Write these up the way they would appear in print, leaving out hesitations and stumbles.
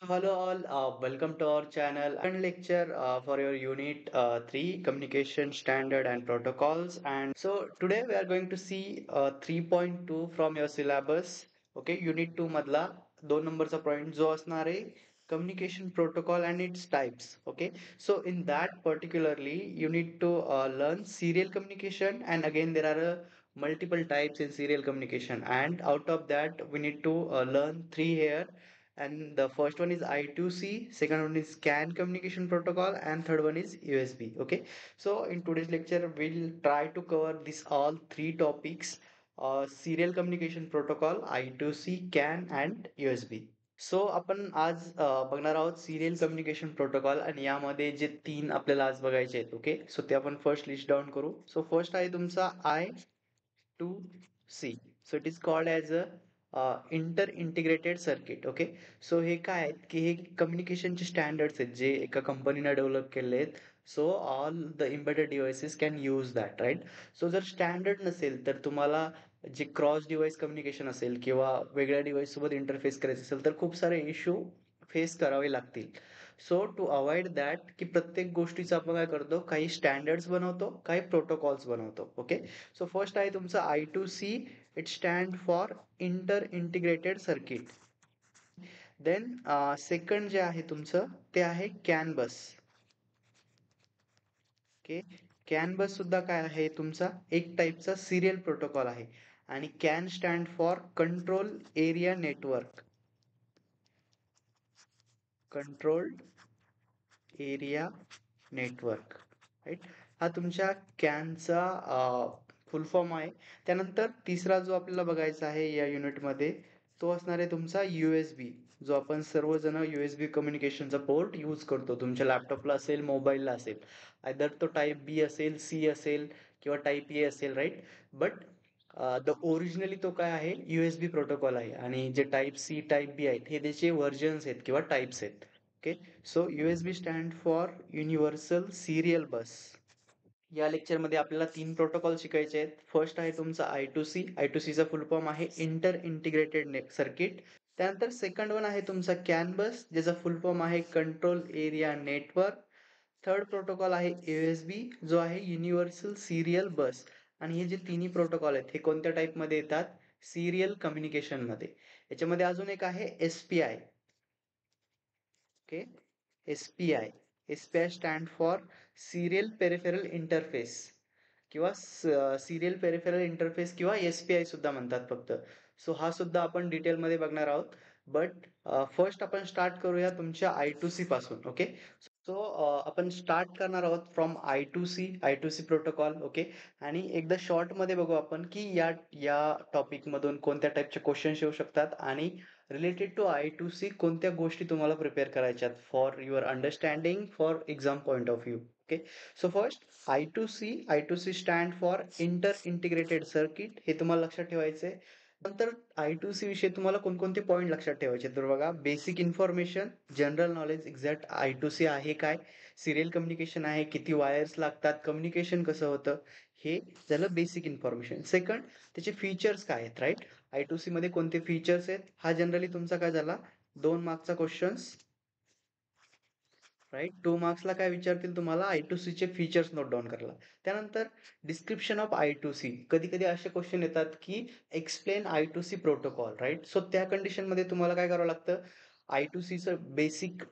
Hello all, welcome to our channel and lecture for your unit 3 communication standard and protocols. And so today we are going to see 3.2 from your syllabus. Okay, unit 2 madla दोन नंबरचा point जो असणार आहे communication protocol and its types. Okay, so in that particularly you need to learn serial communication, and again there are multiple types in serial communication, and out of that we need to learn three here. And the first one is I2C, second one is CAN communication protocol, and third one is USB. Okay, so in today's lecture we'll try to cover this all three topics: serial communication protocol, I2C, CAN and USB. So आपण आज बघणार आहोत serial communication protocol, आणि यामध्ये जे तीन आपल्याला आज बघायचे आहेत. ओके, सो ते आपण फर्स्ट लिस्ट डाऊन करू. सो फर्स्ट आहे तुमचा I2C. So it is called as a inter integrated circuit. Okay, so हे काय आहेत की हे कम्युनिकेशनचे स्टँडर्ड्स आहेत जे एका कंपनीनं डेव्हलप केले आहेत. So all the embedded devices can use that, right. So जर स्टँडर्ड नसेल तर तुम्हाला जे क्रॉस डिव्हाइस कम्युनिकेशन असेल किंवा वेगळ्या डिव्हाइस सोबत इंटरफेस करायचं असेल तर खूप सारे इश्यू फेस करावे लागतील. सो टू अवॉइड दॅट, की प्रत्येक गोष्टीचं आपण काय करतो, काही स्टँडर्ड्स बनवतो, काही प्रोटोकॉल्स बनवतो. ओके, सो फर्स्ट आहे तुमचं I2C. It stand for inter integrated circuit. Then second जे आहे तुमचं ते आहे CAN bus. Okay, CAN bus सुद्धा काय आहे तुमचा एक टाईपचा सिरियल प्रोटोकॉल आहे. आणि CAN stand for control area network. Controlled area network, right. हा तुमच्या कॅनचा फुल फॉर्म आहे. त्यानंतर तिसरा जो आपल्याला बघायचा आहे या युनिटमध्ये तो असणार आहे तुमचा USB, जो आपण सर्वजण USB कम्युनिकेशनचा पोर्ट यूज करतो. तुमच्या लॅपटॉपला असेल, मोबाईलला असेल, आयदर तो टाईप बी असेल, सी असेल किंवा टाईप ए असेल, राईट. बट द ओरिजिनली तो काय आहे, USB प्रोटोकॉल आहे. आणि जे टाईप सी, टाईप बी आहेत हे त्याचे व्हर्जन्स आहेत किंवा टाईप्स आहेत. Okay, so USB stand for universal serial bus. या लेक्चरमध्ये आपल्याला तीन प्रोटोकॉल शिकायचे आहेत. फर्स्ट आहे तुमचा I2C. I2Cचा फुल फॉर्म आहे इंटर इंटिग्रेटेड सर्किट. त्यानंतर सेकंड वन आहे तुमचा कॅन बस, ज्याचा फुल फॉर्म आहे control area network. Third protocol आहे USB, जो आहे युनिव्हर्सल सिरियल बस. आणि हे जे तिन्ही प्रोटोकॉल आहेत हे कोणत्या टाईप मध्ये येतात, सिरियल कम्युनिकेशन मध्ये. याच्यामध्ये अजून एक आहे SPI. Okay, SPI. SPI stand for serial peripheral interface किंवा सिरियल पेरिफेरल इंटरफेस किंवा SPI सुद्धा म्हणतात फक्त. सो हा सुद्धा आपण डिटेलमध्ये बघणार आहोत. बट फर्स्ट आपण स्टार्ट करूया तुमच्या I2C पासून. ओके, सो आपण स्टार्ट करणार आहोत फ्रॉम I2C प्रोटोकॉल. ओके, आणि एकदा शॉर्टमध्ये बघू आपण की या या टॉपिक मधून कोणत्या टाईपचे क्वेश्चन्स येऊ शकतात, आणि रिलेटेड टू I2C कोणत्या गोष्टी तुम्हाला प्रिपेअर करायच्यात for your understanding, for exam point of view. Okay, so first I2C stand for inter integrated circuit. हे तुम्हाला लक्षात ठेवायचंय. नंतर I2C विषयी तुम्हाला कोणकोणते पॉईंट लक्षात ठेवायचे तर बघा, basic information, general knowledge, exact I2C आहे काय, सिरियल कम्युनिकेशन आहे, किती वायर्स लागतात, कम्युनिकेशन कसं होतं, हे झालं बेसिक इन्फॉर्मेशन. सेकंड, त्याचे फीचर्स काय आहेत, राईट. I2C मध्ये कोणते फीचर्स आहेत, हा जनरली तुमचा काय झाला 2 मार्कचा क्वेश्चन्स, राईट. 2 मार्क्सला काय विचारतील तुम्हाला, I2C चे फीचर्स नोट डाऊन करायला. त्यानंतर डिस्क्रिप्शन ऑफ I2C. कधी कधी असे क्वेश्चन येतात की explain I2C protocol, right. So त्या कंडिशन मध्ये तुम्हाला काय करावं लागतं, I2Cचं बेसिक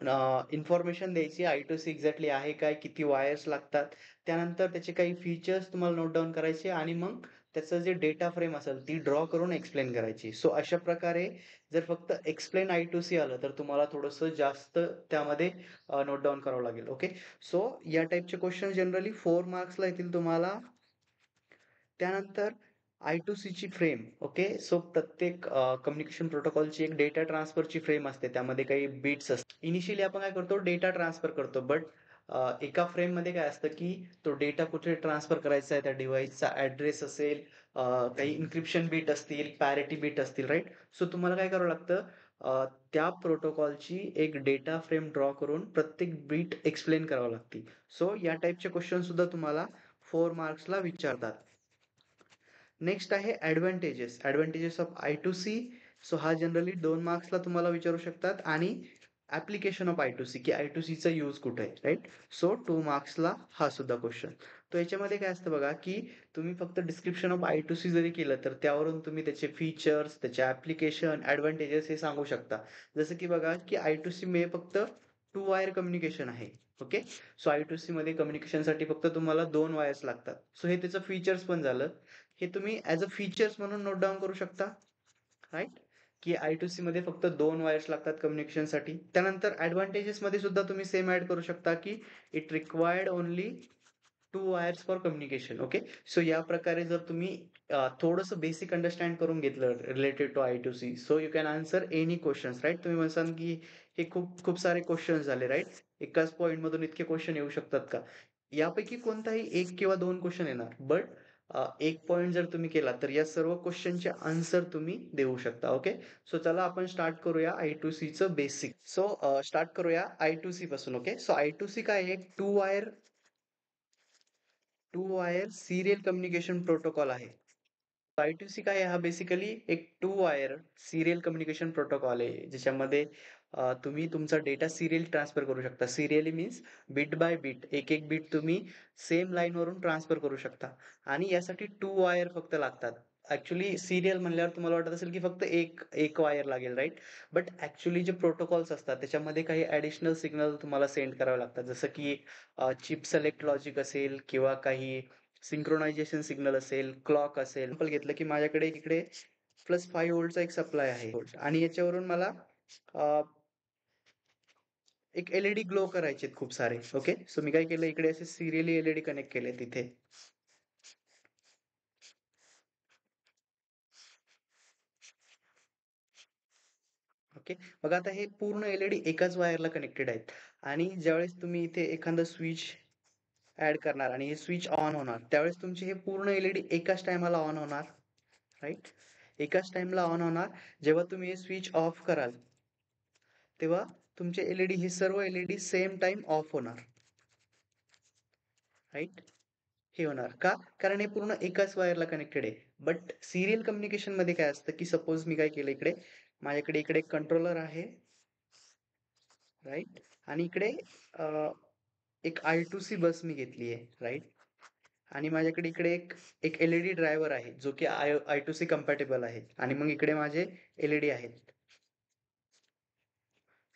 इन्फॉर्मेशन द्यायची. I2C एक्झॅक्टली आहे काय, किती वायर्स लागतात, त्यानंतर त्याचे काही फीचर्स तुम्हाला नोट डाऊन करायचे, आणि मग त्याचं जे डेटा फ्रेम असेल ती ड्रॉ करून एक्सप्लेन करायची. सो अशा प्रकारे जर फक्त एक्सप्लेन I2C आलं तर तुम्हाला थोडंसं जास्त त्यामध्ये नोट डाऊन करावं लागेल. ओके, सो या टाईपचे क्वेश्चन जनरली 4 मार्क्सला येतील तुम्हाला. त्यानंतर I2C ची फ्रेम. ओके, सो प्रत्येक कम्युनिकेशन प्रोटोकॉलची एक डेटा ट्रान्सफरची फ्रेम असते, त्यामध्ये काही बिट्स असतात. इनिशियली आपण काय करतो, डेटा ट्रान्सफर करतो. बट एका फ्रेम मध्ये काय असतं की तो डेटा कुठे ट्रान्सफर करायचा आहे, त्या डिव्हाइसचा ऍड्रेस असेल, काही इन्क्रिप्शन बिट असतील, पॅरिटी बिट असतील, राईट. सो तुम्हाला काय करावं लागतं, त्या प्रोटोकॉलची एक डेटा फ्रेम ड्रॉ करून प्रत्येक बीट एक्सप्लेन करावं लागते. सो या टाईपचे क्वेश्चन सुद्धा तुम्हाला 4 मार्क्सला विचारतात. नेक्स्ट आहे ऍडव्हान्टेजेस ऑफ I2C. सो हा जनरली 2 मार्क्सला तुम्हाला विचारू शकतात. आणि ऍप्लिकेशन ऑफ I2C की I2C चा यूज कुठे आहे, राईट? सो 2 मार्क्सला हा सुद्धा क्वेश्चन. तो याच्यामध्ये काय असतं बघा, की तुम्ही फक्त डिस्क्रिप्शन ऑफ I2C जरी केलं तर त्यावरून तुम्ही त्याचे फीचर्स, त्याचे ऍप्लिकेशन, ऍडव्हान्टेजेस हे सांगू शकता. जसं की बघा, की I2C मध्ये फक्त 2 वायर कम्युनिकेशन आहे. ओके. सो I2C मध्ये कम्युनिकेशनसाठी फक्त तुम्हाला 2 वायर्स लागतात. सो हे त्याचं फीचर्स पण झालं. हे तुम्ही ऍज अ फीचर्स म्हणून नोट डाऊन करू शकता, राईट? की I2C मध्ये फक्त 2 वायर्स लागतात कम्युनिकेशनसाठी. त्यानंतर ऍडव्हान्टेजेस मध्ये सुद्धा तुम्ही सेम ऍड करू शकता, की it required only 2 wires for communication. Okay. So या प्रकारे जर तुम्ही थोडंसं बेसिक अंडरस्टँड करून घेतलं related to I2C, so you can answer any questions, right? तुम्ही म्हणसाल की हे खूप खूप सारे क्वेश्चन्स झाले, राईट? एकाच पॉइंट मधून इतके क्वेश्चन येऊ शकतात का? यापैकी कोणताही 1 किंवा 2 क्वेश्चन येणार, बट एक पॉइंट जर तुम्ही केला तर या सर्व क्वेश्चनचे आन्सर तुम्ही देऊ शकता. ओके. सो चला आपण स्टार्ट करूया I2C चं बेसिक. सो स्टार्ट करूया I2C पासून. ओके. सो I2C काय आहे? Two wire serial communication protocol आहे. I2C काय आहे? हा बेसिकली एक 2 वायर सिरियल कम्युनिकेशन प्रोटोकॉल आहे, ज्याच्यामध्ये तुम्ही तुमचा डेटा सिरियल ट्रान्सफर करू शकता. Serially means bit by bit, एक एक बिट तुम्ही सेम लाईन वरून ट्रान्सफर करू शकता. आणि यासाठी 2 वायर फक्त लागतात. ऍक्च्युली सिरियल म्हणल्यावर तुम्हाला वाटत असेल की फक्त एक एक वायर लागेल, राईट? बट ऍक्च्युली जे प्रोटोकॉल्स असतात त्याच्यामध्ये काही ऍडिशनल सिग्नल तुम्हाला सेंड करावे लागतात, जसं की चिप सिलेक्ट लॉजिक असेल किंवा काही सिंक्रोनायझेशन सिग्नल असेल, क्लॉक असेल. एक्झाम्पल घेतलं की माझ्याकडे इकडे +5 व्होल्टचा एक सप्लाय आहे आणि याच्यावरून मला अ, एक एलईडी ग्लो करायचे खूप सारे. ओके. सो मी काय केलं, इकडे असे सिरियली एलईडी कनेक्ट केले तिथे. ओके. बघा आता हे पूर्ण एलईडी एकाच वायरला कनेक्टेड आहेत आणि ज्यावेळेस तुम्ही इथे एखादं स्विच ऍड करणार आणि हे स्विच ऑन होणार, त्यावेळेस तुमचे हे पूर्ण एलईडी एकाच टायमाला ऑन होणार, राईट? एकाच टाइमला ऑन होणार. जेव्हा तुम्ही हे स्विच ऑफ कराल तेव्हा तुमचे एलईडी, हे सर्व एलईडी सेम टाइम ऑफ होणार, राईट? हे होणार का? कारण हे पूर्ण एकाच वायरला कनेक्टेड आहे. बट सिरियल कम्युनिकेशन मध्ये काय असतं, की सपोज मी काय केलं, इकडे माझ्याकडे इकडे एक कंट्रोलर आहे, राईट? आणि इकडे अ, एक I2C बस मी घेतली आहे, राईट? आणि माझ्याकडे इकडे एक एक एलईडी ड्रायव्हर आहे जो की I2C कम्पॅटेबल आहे आणि मग इकडे माझे एलईडी आहेत.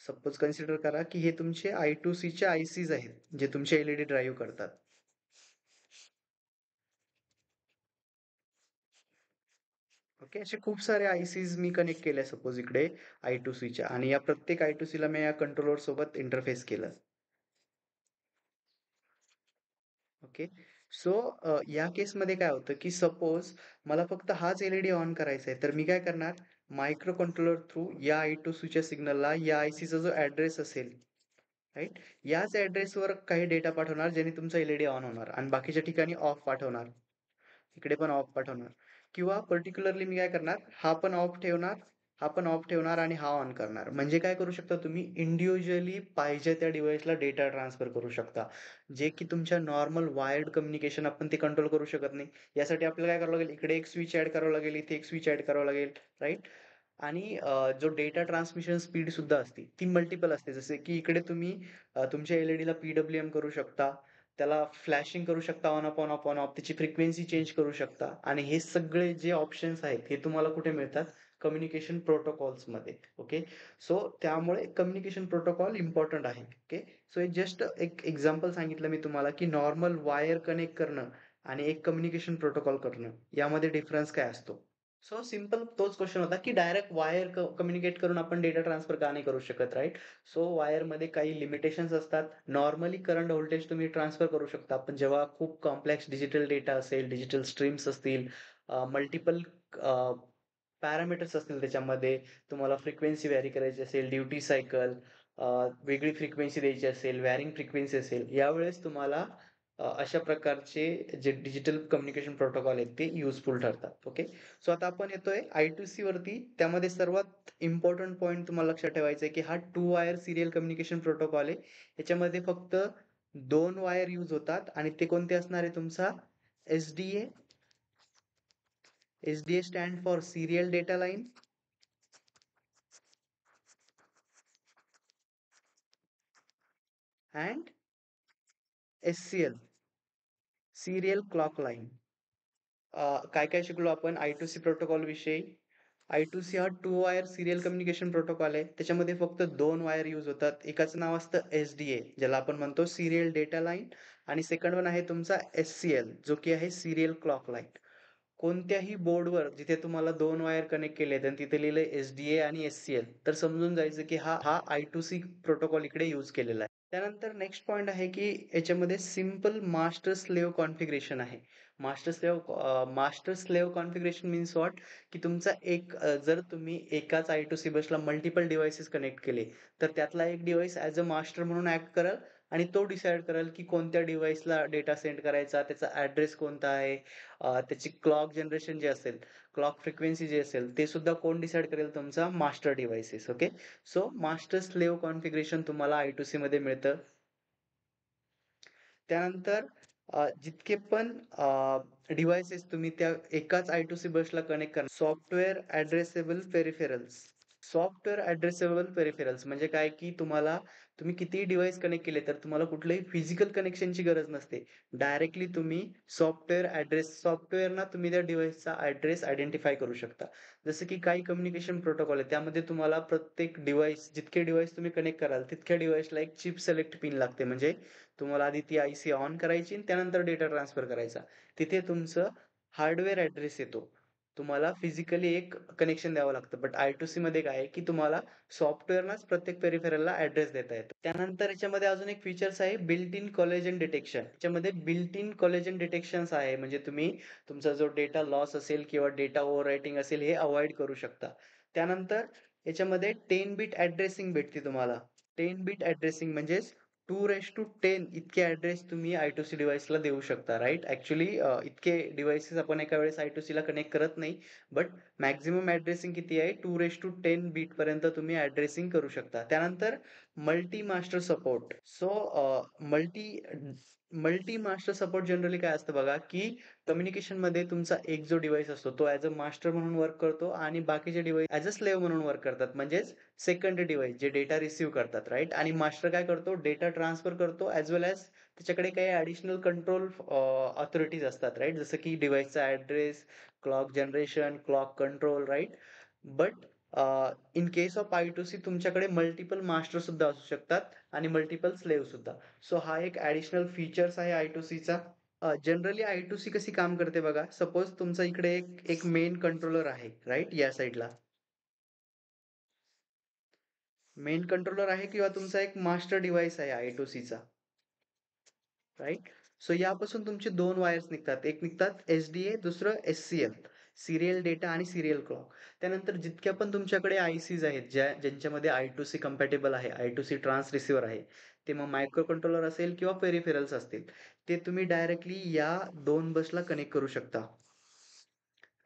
सपोज कन्सिडर करा की हे तुमचे I2C चे आयसीज आहेत, जे तुमचे एलईडी ड्राईव्ह करतात. ओके. असे खूप सारे आयसीज मी कनेक्ट केले सपोज इकडे I2C च्या, आणि या प्रत्येक I2C ला मी या कंट्रोलर सोबत इंटरफेस केलं. ओके. सो या केसमध्ये काय होतं, की सपोज मला फक्त हाच एलईडी ऑन करायचा आहे, तर मी काय करणार, मायक्रो कंट्रोलर थ्रू या I2C च्या सिग्नलला या आयसीचा जो ऍड्रेस असेल, राईट, याच ऍड्रेसवर काही डेटा पाठवणार, ज्याने तुमचा एलईडी ऑन होणार आणि बाकीच्या ठिकाणी ऑफ पाठवणार. इकडे पण ऑफ पाठवणार. किंवा पर्टिक्युलरली मी काय करणार, हा पण ऑफ ठेवणार, हा पण ऑफ ठेवणार आणि हा ऑन करणार. म्हणजे काय करू शकता तुम्ही, इंडिव्हिज्युअली पाहिजे त्या डिव्हाइसला डेटा ट्रान्सफर करू शकता. जे की तुमच्या नॉर्मल वायर्ड कम्युनिकेशन आपण ते कंट्रोल करू शकत नाही. यासाठी आपल्याला काय करावं लागेल, इकडे एक स्विच ॲड करावं लागेल, इथे एक स्विच ॲड करावं लागेल, राइट? आणि जो डेटा ट्रान्समिशन स्पीड सुद्धा असते, ती मल्टिपल असते. जसे की इकडे तुम्ही तुमच्या एल-ई-डीला पी-डब्ल्यू-एम करू शकता. त्याला फ्लॅशिंग करू शकता, on off, on off, on off. त्याची फ्रिक्वेन्सी चेंज करू शकता आणि हे सगळे जे ऑप्शन्स आहेत, हे तुम्हाला कुठे मिळतात? कम्युनिकेशन प्रोटोकॉल्समध्ये. ओके. सो त्यामुळे कम्युनिकेशन प्रोटोकॉल इम्पॉर्टंट आहे. ओके. सो हे जस्ट एक एक्झाम्पल सांगितलं मी तुम्हाला, की नॉर्मल वायर कनेक्ट करणं आणि एक कम्युनिकेशन प्रोटोकॉल करणं, यामध्ये डिफरन्स काय असतो? सो सिंपल तोच क्वेश्चन होता, की डायरेक्ट वायर कम्युनिकेट करून आपण डेटा ट्रान्सफर का नाही करू शकत, राइट? सो वायरमध्ये काही लिमिटेशन्स असतात. नॉर्मली करंट व्होल्टेज तुम्ही ट्रान्सफर करू शकता. पण जेव्हा खूप कॉम्प्लेक्स डिजिटल डेटा असेल, डिजिटल स्ट्रीम्स असतील, मल्टिपल पॅरामीटर्स असतील त्याच्यामध्ये, तुम्हाला फ्रिक्वेन्सी व्हॅरी करायची असेल, ड्युटी सायकल, वेगळी फ्रिक्वेन्सी द्यायची असेल, व्हॅरिंग फ्रिक्वेन्सी असेल, यावेळेस तुम्हाला अशा प्रकारचे जे डिजिटल कम्युनिकेशन प्रोटोकॉल आहेत ते युजफुल ठरतात. ओके. सो आता आपण येतोय I2C वरती. त्यामध्ये सर्वात इम्पॉर्टंट पॉइंट तुम्हाला लक्षात ठेवायचा आहे, की हा 2 वायर सिरियल कम्युनिकेशन प्रोटोकॉल आहे. याच्यामध्ये फक्त 2 वायर यूज होतात आणि ते कोणते असणार आहे, तुमचा SDA. SDA stand for serial data line. And SCL serial clock line. काय काय शिकलो आपण I2C प्रोटोकॉल विषयी. I2C हा 2 वायर सिरियल कम्युनिकेशन प्रोटोकॉल आहे. त्याच्यामध्ये फक्त 2 वायर यूज होतात. एकाचं नाव असतं SDA ज्याला आपण म्हणतो सिरियल डेटा लाईन आणि सेकंड वन आहे तुमचा SCL जो की आहे सिरियल क्लॉक लाईन. कोणत्याही बोर्डवर जिथे तुम्हाला 2 वायर कनेक्ट केलेत आणि तिथे लिहिलंय SDA आणि SCL तर समजून जायचं की हा I2C प्रोटोकॉल इकडे यूज केलेला आहे. त्यानंतर नेक्स्ट पॉइंट आहे की याच्यामध्ये सिंपल मास्टर स्लेव्ह कॉन्फिगरेशन आहे. Master slave configuration means what की तुमचा जर तुम्ही एकाच I2C बसला मल्टिपल डिव्हाइसेस कनेक्ट केले तर त्यातला एक डिव्हाइस ॲज अ मास्टर म्हणून ऍक्ट करेल आणि तो डिसाईड करेल की कोणत्या डिव्हाइसला डेटा सेंड करायचा, त्याचा ऍड्रेस कोणता आहे, त्याची क्लॉक जनरेशन जे असेल, क्लॉक फ्रिक्वेन्सी जे असेल ते सुद्धा कोण डिसाईड करेल? तुमचा master devices. Okay. So master slave configuration तुम्हाला I2C मध्ये मिळतं. त्यानंतर जितके पण डिव्हाइसेस तुम्ही त्या एकाच I2C बसला कनेक्ट करा, software addressable peripherals. Software addressable peripherals म्हणजे काय की तुम्ही कितीही डिव्हाइस कनेक्ट केले तर तुम्हाला कुठल्याही फिजिकल कनेक्शनची गरज नसते. डायरेक्टली तुम्ही सॉफ्टवेअरना तुम्ही त्या डिव्हाइसचा ॲड्रेस आयडेंटिफाय करू शकता. जसं की काही कम्युनिकेशन प्रोटोकॉल आहे त्यामध्ये तुम्हाला प्रत्येक डिव्हाइस जितके डिव्हाइस तुम्ही कनेक्ट कराल तितक्या डिव्हाइसला एक चिप सिलेक्ट पिन लागते. म्हणजे तुम्हाला आधी ती IC ऑन करायची आणि त्यानंतर डेटा ट्रान्सफर करायचा. तिथे तुमचं हार्डवेअर ॲड्रेस येतो. तुम्हाला फिजिकली एक कनेक्शन द्यावं लागतं. बट I2C मध्ये काय आहे, की तुम्हाला सॉफ्टवेअरलाच प्रत्येक पेरिफेरलला ॲड्रेस देता येतो. त्यानंतर याच्यामध्ये अजून एक फीचर्स आहे बिल्ट इन कोलेजन डिटेक्शन. याच्यामध्ये बिल्ट इन कोलेजन डिटेक्शन्स आहे. म्हणजे तुम्ही तुमचा जो डेटा लॉस असेल किंवा डेटा ओव्हर रायटिंग असेल हे अव्हॉइड करू शकता. त्यानंतर याच्यामध्ये 10 बिट ॲड्रेसिंग भेटते तुम्हाला. 10 बिट ॲड्रेसिंग म्हणजेच 2:10 इतके ॲड्रेस तुम्ही I2C डिव्हाइसला देऊ शकता, राइट? ॲक्चुअली इतके डिव्हाइसेस आपण एका वेळेस I2C ला कनेक्ट करत नाही. बट मॅक्सिमम ॲड्रेसिंग किती आहे? 2:10 बिटपर्यंत तुम्ही ॲड्रेसिंग करू शकता. त्यानंतर multi master support. So multi master support generally काय असतं बघा, की कम्युनिकेशनमध्ये तुमचा एक जो डिव्हाइस असतो तो ॲज अ मास्टर म्हणून वर्क करतो आणि बाकीचे डिव्हाइस ॲज अ स्लेव्ह म्हणून वर्क करतात. म्हणजेच सेकंडरी डिव्हाइस जे डेटा रिसीव्ह करतात, राइट? आणि मास्टर काय करतो? डेटा ट्रान्सफर करतो ॲज वेल ॲज त्याच्याकडे काही ॲडिशनल कंट्रोल ऑथॉरिटीज असतात, राइट? जसं की डिव्हाइसचा address, clock generation, clock control, right? But in case of I2C तुमच्याकडे मल्टिपल मास्टर सुद्धा असू शकतात आणि मल्टिपल स्लेव्ह सुद्धा. सो हा एक ॲडिशनल फीचर्स आहे I2C चा. जनरली I2C कशी काम करते बघा. सपोज तुमचा इकडे एक एक मेन कंट्रोलर आहे, राइट? या साईडला मेन कंट्रोलर आहे किंवा तुमचा एक मास्टर डिव्हाइस आहे I2C चा, राइट? सो यापासून तुमचे 2 वायर्स निघतात. एक निघतात SDA, दुसरं SCL. सीरियल डेटा आणि सीरियल क्लॉक. त्यानंतर जितक्या पण तुमच्याकडे ICs आहेत ज्यांच्यामध्ये I2C कंपॅटिबल आहे, I2C ट्रान्स रिसीव्हर आहे. ते मग मायक्रो कंट्रोलर असेल किंवा पेरिफेरल्स असतील. ते तुम्ही डायरेक्टली या 2 बसला कनेक्ट करू शकता.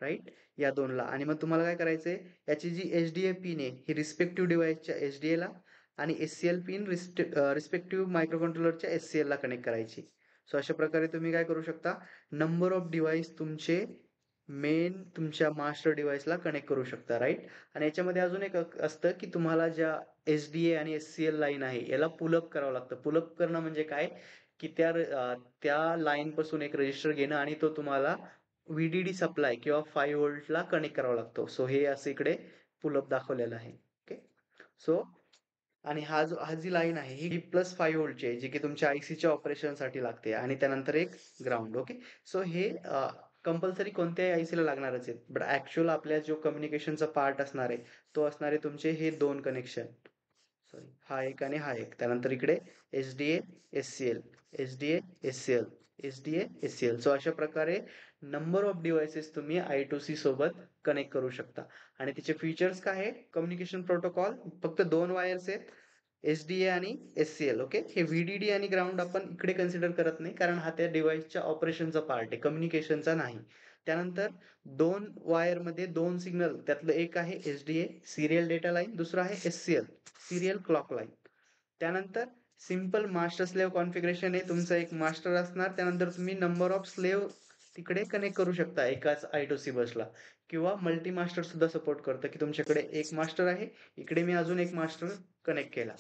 राइट? या 2 ला आणि मग तुम्हाला काय करायचंय, याची जी SDA पिन आहे, ही रिस्पेक्टिव्ह डिव्हाइसच्या SDA ला आणि SCL पिन रिस्पेक्टिव्ह मायक्रो कंट्रोलरच्या SCL ला कनेक्ट करायची. सो अशा प्रकारे तुम्ही काय करू शकता, नंबर ऑफ डिव्हाइस तुमचे मेन तुमच्या मास्टर डिव्हाइसला कनेक्ट करू शकता, राइट? आणि याच्यामध्ये अजून एक असतं, की तुम्हाला ज्या SDA आणि SCL लाईन आहे, याला पुल अप करावं लागतं. पुल अप करणं म्हणजे काय, की त्या लाईनपासून एक रेझिस्टर घेणं आणि तो तुम्हाला VDD सप्लाय किंवा 5 व्होल्टला कनेक्ट करावा लागतो. सो हे असं इकडे पुल अप दाखवलेलं आहे. ओके. सो आणि हा जी लाईन आहे ही +5 व्होल्टची आहे, जी की तुमच्या ICच्या ऑपरेशनसाठी लागते आणि त्यानंतर एक ग्राउंड. ओके. सो हे कंपल्सरी कोणत्याही ICला लागणारच आहेत. बट ॲक्चुअल आपल्या जो कम्युनिकेशनचा पार्ट असणार आहे, तो असणार आहे तुमचे हे 2 कनेक्शन. सॉरी, हा एक आणि हा एक. त्यानंतर इकडे SDA, SCL, SDA, SCL, SDA, SCL. So अशा प्रकारे नंबर ऑफ डिव्हाइसेस तुम्ही I2C सोबत कनेक्ट करू शकता. आणि त्याचे फीचर्स काय आहे? कम्युनिकेशन प्रोटोकॉल फक्त 2 वायर्स आहेत. SDA आणि SCL. ओके. हे VDD आणि ग्राउंड आपण इकडे कन्सिडर करत नाही कारण हा त्या डिव्हाइसच्या ऑपरेशनचा पार्ट आहे, कम्युनिकेशनचा नाही. त्यानंतर 2 वायरमध्ये 2 सिग्नल त्यातलं एक आहे SDA सीरियल डेटा लाईन, दुसरं आहे SCL सीरियल क्लॉक लाईन. त्यानंतर सिंपल मास्टर स्लेव्ह कॉन्फिगरेशन आहे. तुमचा एक मास्टर असणार, त्यानंतर तुम्ही नंबर ऑफ स्लेव्ह तिकडे कनेक्ट करू शकता एकाच I2C बसला किंवा मल्टी मास्टर सुद्धा सपोर्ट करतं, की तुमच्याकडे एक मास्टर आहे, इकडे मी अजून एक मास्टर कनेक्ट केला.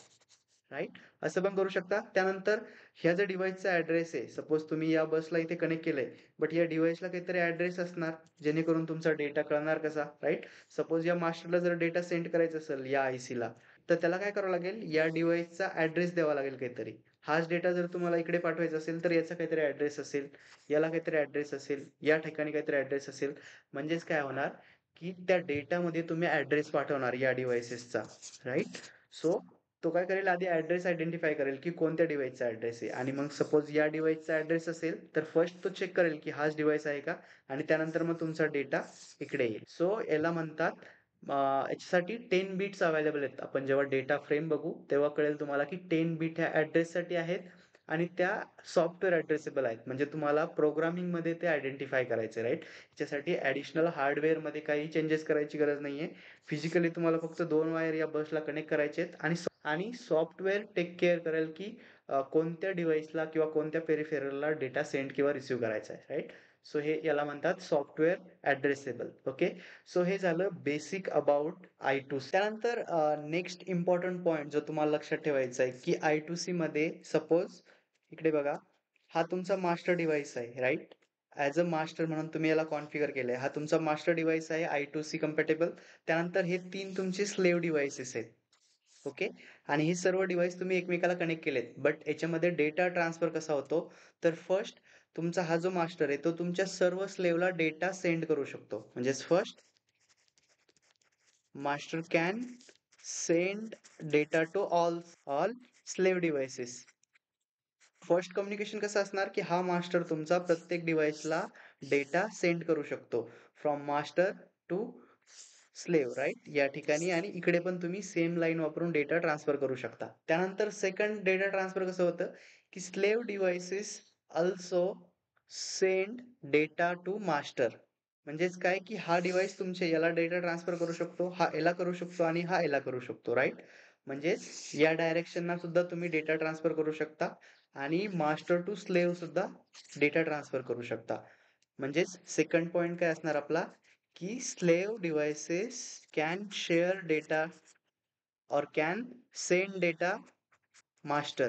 राईट? असं पण करू शकता. त्यानंतर ह्या ज्या डिव्हाइसचा ॲड्रेस आहे, सपोज तुम्ही या बसला इथे कनेक्ट केलंय, बट या डिव्हाइसला काहीतरी ॲड्रेस असणार, जेणेकरून तुमचा डेटा कळणार कसा, राईट? सपोज या मास्टरला जर डेटा सेंड करायचा असेल या आयसीला, तर त्याला काय करावं लागेल, या डिव्हाइसचा ॲड्रेस द्यावा लागेल काहीतरी. हाच डेटा जर तुम्हाला इकडे पाठवायचा असेल, तर याचा काहीतरी ॲड्रेस असेल, याला काहीतरी ॲड्रेस असेल, या ठिकाणी काहीतरी ॲड्रेस असेल. म्हणजेच काय होणार, की त्या डेटामध्ये तुम्ही ॲड्रेस पाठवणार या डिव्हाइसेसचा, राईट? सो तो काय करेल, आधी ॲड्रेस आयडेंटिफाय करेल की कोणत्या डिव्हाइसचा ॲड्रेस आहे, आणि मग सपोज या डिव्हाइसचा ॲड्रेस असेल तर फर्स्ट तो चेक करेल की हाच डिव्हाइस आहे का, आणि त्यानंतर मग तुमचा डेटा इकडे येईल. सो याला म्हणतात याच्यासाठी 10 बिट्स अवेलेबल आहेत. आपण जेव्हा डेटा फ्रेम बघू तेव्हा कळेल तुम्हाला की 10 बिट ह्या ॲड्रेससाठी आहेत, आणि त्या सॉफ्टवेअर ॲड्रेसेबल आहेत. म्हणजे तुम्हाला प्रोग्रामिंगमध्ये ते आयडेंटिफाय करायचे, राईट? याच्यासाठी ॲडिशनल हार्डवेअरमध्ये काही चेंजेस करायची गरज नाहीये. फिजिकली तुम्हाला फक्त 2 वायर या बसला कनेक्ट करायचे आहेत, आणि सॉफ्टवेअर टेक केअर करेल की कोणत्या डिव्हाइसला किंवा कोणत्या पेरिफेरलला डेटा सेंड किंवा रिसीव्ह करायचा आहे, राईट? सो हे याला म्हणतात सॉफ्टवेअर ॲड्रेसेबल. ओके, सो हे झालं बेसिक अबाउट I2C. त्यानंतर नेक्स्ट इम्पॉर्टंट पॉईंट जो तुम्हाला लक्षात ठेवायचा आहे की I2C मध्ये सपोज इकडे बघा, हा तुमचा मास्टर डिव्हाइस आहे, राईट? ॲज अ मास्टर म्हणून तुम्ही याला कॉन्फिगर केलंय. हा तुमचा मास्टर डिव्हाइस आहे I2C कंपॅटेबल. त्यानंतर हे 3 तुमचे स्लेव्ह डिव्हाइसेस आहेत. ओके, आणि हे सर्व डिव्हाइस तुम्ही एकमेकाला कनेक्ट केलेत, बट याच्यामध्ये डेटा ट्रान्सफर कसा होतो, तर फर्स्ट तुमचा हा जो मास्टर आहे तो तुमच्या सर्व स्लेव्हला डेटा सेंड करू शकतो. म्हणजेच first master can send data to all slave devices. First communication कसं असणार, की हा मास्टर तुमचा प्रत्येक डिव्हाइसला डेटा सेंड करू शकतो, from master to slave, right? या ठिकाणी, आणि इकडे पण तुम्ही सेम लाईन वापरून डेटा ट्रान्सफर करू शकता. त्यानंतर सेकंड डेटा ट्रान्सफर कसं होतं, की slave devices also send data to master. म्हणजेच काय, की हा डिव्हाइस तुमच्या याला डेटा ट्रान्सफर करू शकतो, हा याला करू शकतो, आणि हा याला करू शकतो, राईट? म्हणजेच या डायरेक्शनला सुद्धा तुम्ही डेटा ट्रान्सफर करू शकता, आणि मास्टर टू स्लेव्ह सुद्धा डेटा ट्रान्सफर करू शकता. म्हणजेच सेकंड पॉइंट काय असणार आपला, की slave devices can share data or can send data master.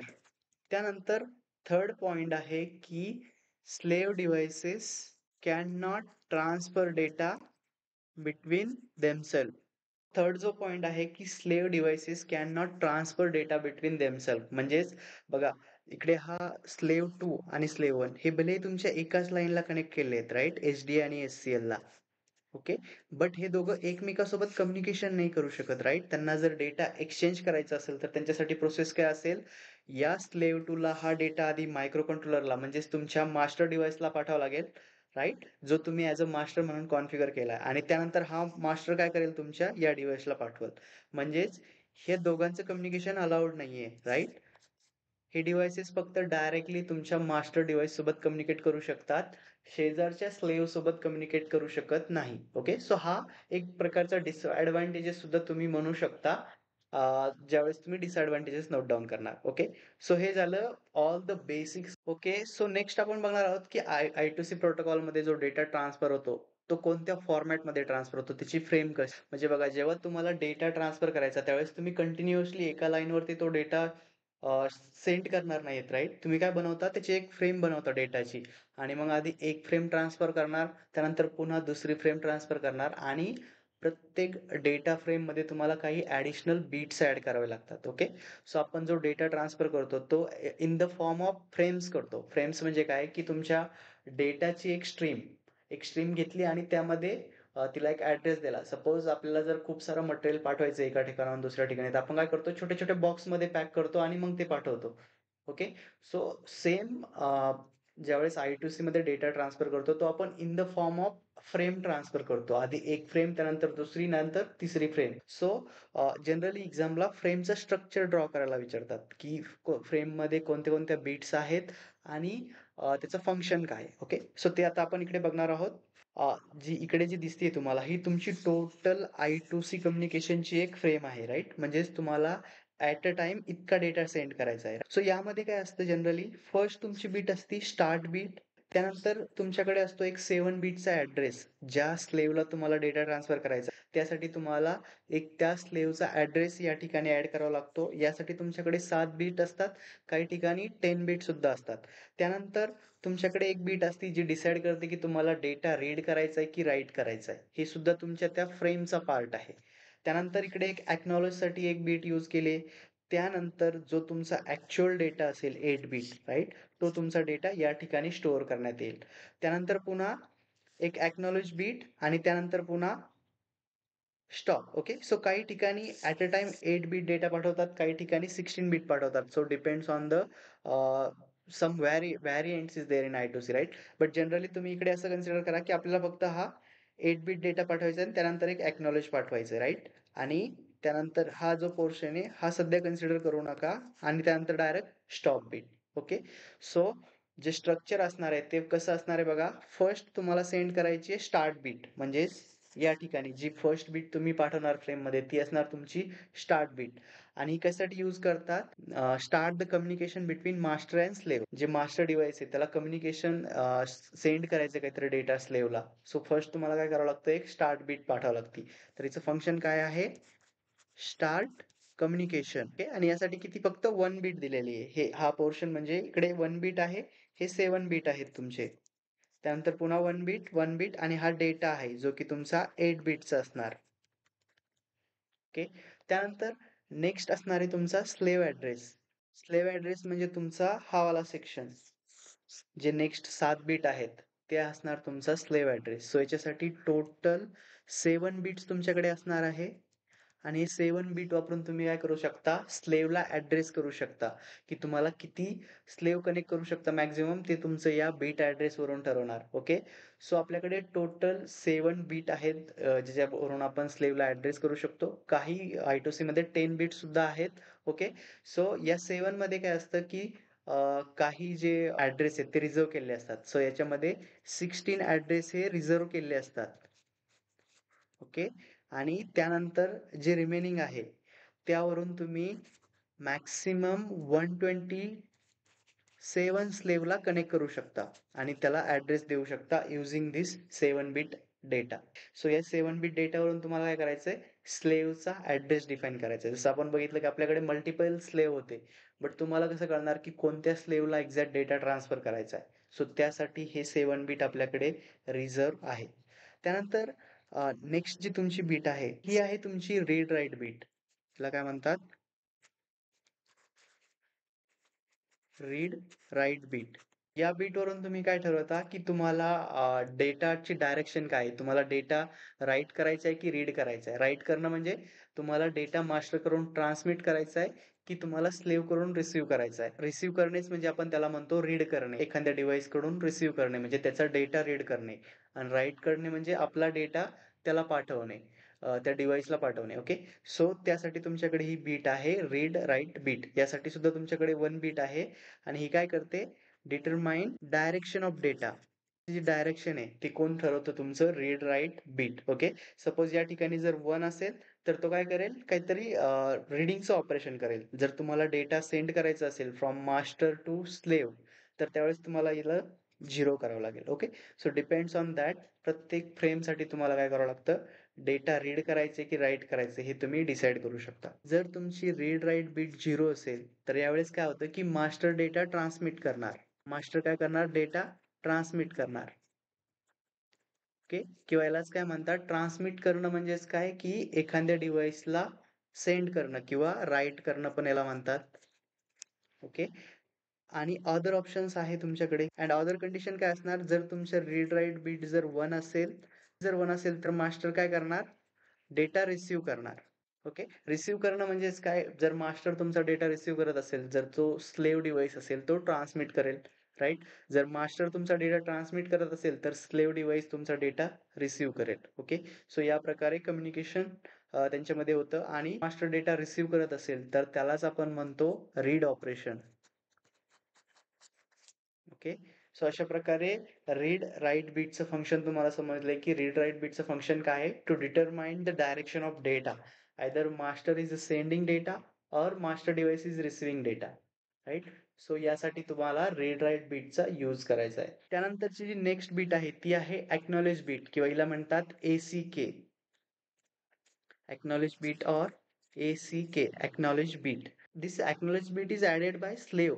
त्यानंतर थर्ड पॉइंट आहे की slave devices can not transfer data between themselves. Third जो पॉइंट आहे की slave devices can not transfer data between themselves. म्हणजेच बघा, इकडे हा स्लेव्ह 2 आणि स्लेव्ह 1 हे भले तुमच्या एकाच लाईनला कनेक्ट केले आहेत, राईट? एचडी आणि एचसीएल ला. ओके, बट हे दोघं एकमेकांसोबत कम्युनिकेशन नाही करू शकत, राईट? त्यांना जर डेटा एक्सचेंज करायचा असेल तर त्यांच्यासाठी प्रोसेस काय असेल, या स्लेव्ह 2 ला हा डेटा आधी मायक्रो कंट्रोलरला म्हणजेच तुमच्या मास्टर डिव्हाइसला पाठवावा लागेल, राईट? जो तुम्ही ॲज अ मास्टर म्हणून कॉन्फिगर केलाय, आणि त्यानंतर हा मास्टर काय करेल, तुमच्या या डिव्हाइसला पाठवल. म्हणजेच हे दोघांचं कम्युनिकेशन अलाउड नाहीये, राईट? हे डिव्हाइसेस फक्त डायरेक्टली तुमच्या मास्टर डिव्हाइस सोबत कम्युनिकेट करू शकतात, शेजारच्या स्लेव्ह सोबत कम्युनिकेट करू शकत नाही. ओके, सो हा एक प्रकारचा डिसएडव्हान्टेजेस सुद्धा तुम्ही म्हणू शकता ज्यावेळेस तुम्ही डिसएडव्हान्टेजेस नोट डाऊन करणार. ओके, सो हे झालं all the basics. Okay, so next आपण बघणार आहोत की I2C प्रोटोकॉल मध्ये जो डेटा ट्रान्सफर होतो तो कोणत्या फॉर्मॅटमध्ये ट्रान्सफर होतो, त्याची फ्रेम कशी. म्हणजे बघा, जेव्हा तुम्हाला डेटा ट्रान्सफर करायचा त्यावेळेस तुम्ही कंटिन्युअसली एका लाईनवरती तो डेटा सेंड करणार नाहीत, राईट? तुम्ही काय बनवता, त्याची एक फ्रेम बनवता डेटाची, आणि मग आधी एक फ्रेम ट्रान्सफर करणार, त्यानंतर पुन्हा दुसरी फ्रेम ट्रान्सफर करणार, आणि प्रत्येक डेटा फ्रेम मध्ये तुम्हाला काही ऍडिशनल बीट्स ऍड करावे लागतात. ओके, सो आपण जो डेटा ट्रान्सफर करतो तो in the form of frames करतो. फ्रेम्स म्हणजे काय, की तुमच्या डेटाची एक स्ट्रीम घेतली आणि त्यामध्ये तिला एक ऍड्रेस दिला. सपोज आपल्याला जर खूप सारं मटेरियल पाठवायचं एका ठिकाणाहून दुसऱ्या ठिकाणी, तर आपण काय करतो, छोटे छोटे बॉक्समध्ये पॅक करतो आणि मग ते पाठवतो. ओके, सो सेम ज्यावेळेस I2C मध्ये डेटा ट्रान्सफर करतो तो आपण in the form of frame transfer करतो. आधी एक फ्रेम, त्यानंतर दुसरी, नंतर तिसरी फ्रेम. सो जनरली एक्झामला फ्रेमचं स्ट्रक्चर ड्रॉ करायला विचारतात, की फ्रेम मध्ये कोणत्या कोणत्या बीट्स आहेत आणि त्याचं फंक्शन काय. ओके, सो ते आता आपण इकडे बघणार आहोत. जी इकडे जी दिसते तुम्हाला, ही तुमची टोटल I2C कम्युनिकेशनची एक फ्रेम आहे, राईट? म्हणजेच तुम्हाला ऍट अ टाइम इतका डेटा सेंड करायचा आहे. सो यामध्ये काय असतं, जनरली फर्स्ट तुमची बीट असते स्टार्ट बीट. त्यानंतर तुमच्याकडे असतो एक 7 बीटचा ऍड्रेस, ज्या स्लेव्हला तुम्हाला डेटा ट्रान्सफर करायचा. त्यासाठी तुम्हाला एक त्या स्लेव्हचा ॲड्रेस या ठिकाणी ॲड करावा लागतो. यासाठी तुमच्याकडे 7 बीट असतात, काही ठिकाणी 10 बीट सुद्धा असतात. त्यानंतर तुमच्याकडे एक बीट असते जी डिसाईड करते की तुम्हाला डेटा रीड करायचा आहे की राईट करायचा आहे. हे सुद्धा तुमच्या त्या फ्रेमचा पार्ट आहे. त्यानंतर इकडे एक ॲक्नॉलेजसाठी एक बीट यूज केले. त्यानंतर जो तुमचा ॲक्चुअल डेटा असेल 8 बीट राइट, तो तुमचा डेटा या ठिकाणी स्टोअर करण्यात येईल. त्यानंतर पुन्हा एक ॲक्नॉलेज बीट आणि त्यानंतर पुन्हा स्टॉप. ओके. सो काही ठिकाणी at a time 8 bit data पाठवतात, काही ठिकाणी 16 बीट पाठवतात. So depends on the some variants is there in I2C right. But generally तुम्ही इकडे असं कन्सिडर करा की आपल्याला फक्त हा 8 बीट डेटा पाठवायचा आहे आणि त्यानंतर एक ॲक्नॉलेज पाठवायचं आहे राइट. आणि त्यानंतर हा जो पोर्शन आहे हा सध्या कन्सिडर करू नका आणि त्यानंतर direct stop bit. Okay. So जे स्ट्रक्चर असणार आहे ते कसं असणार आहे बघा. फर्स्ट तुम्हाला सेंड करायची आहे स्टार्ट बीट, म्हणजे या ठिकाणी जी फर्स्ट बीट तुम्ही पाठवणार फ्रेममध्ये ती असणार तुमची स्टार्ट बीट. आणि कशासाठी यूज करतात, start the communication between master and slave. जे मास्टर डिव्हाइस आहे त्याला कम्युनिकेशन सेंड करायचं काहीतरी डेटा स्लेव्हला. सो फर्स्ट तुम्हाला काय करावं लागतं, एक स्टार्ट बीट पाठवावं लागते. तर हिचं फंक्शन काय आहे, स्टार्ट कम्युनिकेशन. ओके. आणि यासाठी किती, फक्त 1 बीट दिलेली आहे. हा पोर्शन म्हणजे इकडे 1 बीट आहे, हे 7 बीट आहेत तुमचे. त्यानंतर पुन्हा 1 बीट 1 बीट आणि हा डेटा आहे जो की तुमचा 8 बीटचा असणार. ओके. त्यानंतर नेक्स्ट असणार आहे तुमचा स्लेव्ह ॲड्रेस. स्लेव्ह ॲड्रेस म्हणजे तुमचा हा वाला सेक्शन, जे नेक्स्ट 7 बीट आहेत ते असणार तुमचा स्लेव्ह ॲड्रेस. सो याच्यासाठी टोटल 7 बीट्स तुमच्याकडे असणार आहे. आणि 7 बीट वापरून तुम्ही काय करू शकता, स्लेव्हला ॲड्रेस करू शकता, की तुम्हाला किती स्लेव्ह कनेक्ट करू शकता मॅक्झिमम, ते तुमचं या बीट ॲड्रेसवरून ठरवणार. ओके. सो आपल्याकडे टोटल 7 बीट आहेत, ज्याच्यावरून आपण स्लेव्हला ॲड्रेस करू शकतो. काही I2C मध्ये 10 बीट सुद्धा आहेत. ओके. सो या 7 मध्ये काय असतं की काही जे ॲड्रेस आहेत ते रिझर्व्ह केलेले असतात. सो याच्यामध्ये 16 ॲड्रेस हे रिझर्व्ह केलेले असतात. ओके. आणि त्यानंतर जे रिमेनिंग आहे त्यावरून तुम्ही मॅक्सिमम 127 स्लेव्हला कनेक्ट करू शकता आणि त्याला ॲड्रेस देऊ शकता using this 7 bit data. So या 7 बिट डेटावरून तुम्हाला काय करायचंय, स्लेव्हचा ॲड्रेस डिफाईन करायचा आहे. जसं आपण बघितलं की आपल्याकडे मल्टिपल स्लेव्ह होते, बट तुम्हाला कसं कळणार की कोणत्या स्लेव्हला एक्झॅक्ट डेटा ट्रान्सफर करायचा आहे. सो त्यासाठी हे 7 बिट आपल्याकडे रिझर्व्ह आहे. त्यानंतर नेक्स्ट जी तुमची बीट आहे ही आहे तुमची रीड राईट बीट. तिला काय म्हणतात, रीड राईट बीट. या बीटवरून तुम्ही काय ठरवता की तुम्हाला डेटाची डायरेक्शन काय आहे. तुम्हाला डेटा राईट करायचा आहे की रीड करायचा आहे. राईट करणं म्हणजे तुम्हाला डेटा मास्टर करून ट्रान्समिट करायचा आहे की तुम्हाला स्लेव्ह करून रिसीव्ह करायचा आहे. रिसीव्ह करणेच म्हणजे आपण त्याला म्हणतो रीड करणे. एखाद्या डिव्हाइस कडून रिसीव्ह करणे म्हणजे त्याचा डेटा रीड करणे. आणि राईट करणे म्हणजे आपला डेटा त्याला पाठवणे, त्या डिव्हाइसला पाठवणे. ओके. सो त्यासाठी तुमच्याकडे ही बीट आहे रीड राईट बीट. यासाठी सुद्धा तुमच्याकडे 1 बीट आहे आणि ही काय करते, डिटरमाइन डायरेक्शन ऑफ डेटा. जी डायरेक्शन आहे ती कोण ठरवतं, तुमचं read write bit. Okay. Suppose या ठिकाणी जर 1 असेल तर तो काय करेल, काहीतरी रीडिंगचं ऑपरेशन करेल. जर तुम्हाला डेटा सेंड करायचा असेल फ्रॉम मास्टर टू स्लेव्ह तर त्यावेळेस तुम्हाला याला 0 करावं लागेल. Okay. So depends on that. प्रत्येक फ्रेमसाठी तुम्हाला काय करावं लागतं, डेटा रीड करायचे की राईट करायचे हे तुम्ही डिसाईड करू शकता. जर तुमची रीड राईट बीट 0 असेल तर यावेळेस काय होतं की मास्टर डेटा ट्रान्समिट करणार. मास्टर काय करणार, डेटा ट्रान्समिट करणार. ओके. किंवा यालाच काय म्हणतात, ट्रान्समिट करणं म्हणजेच काय की एखाद्या डिव्हाइसला सेंड करणं किंवा राईट करणं पण याला म्हणतात. ओके. आणि अदर ऑप्शन्स आहे तुमच्याकडे. अँड अदर कंडिशन काय असणार, जर तुमचं रीड राईट बीट जर 1 असेल, तर मास्टर काय करणार, डेटा रिसीव्ह करणार. ओके. रिसीव्ह करणं म्हणजेच काय, जर मास्टर तुमचा डेटा रिसीव्ह करत असेल, जर तो स्लेव्ह डिव्हाइस असेल तो ट्रान्समिट करेल. राइट. जर मास्टर तुमचा डेटा ट्रान्समिट करत असेल तर स्लेव्ह डिव्हाइस तुमचा डेटा रिसीव्ह करेल. ओके. सो या प्रकारे कम्युनिकेशन त्यांच्यामध्ये होतं. आणि मास्टर डेटा रिसीव्ह करत असेल तर त्यालाच आपण म्हणतो रीड ऑपरेशन. ओके. सो अशा प्रकारे रीड राईट बीटचं फंक्शन तुम्हाला समजलंय की रीड राईट बीटचं फंक्शन काय आहे, to determine the direction of data. Either master is sending data or master device is receiving data. Right. So यासाठी तुम्हाला रीड राईट बीटचा use करायचा आहे. त्यानंतरची जी नेक्स्ट बीट आहे ती आहे एक्नॉलेज बीट किंवा हिला म्हणतात ACK. acknowledge bit or ACK, acknowledge bit. This acknowledge bit is added by slave,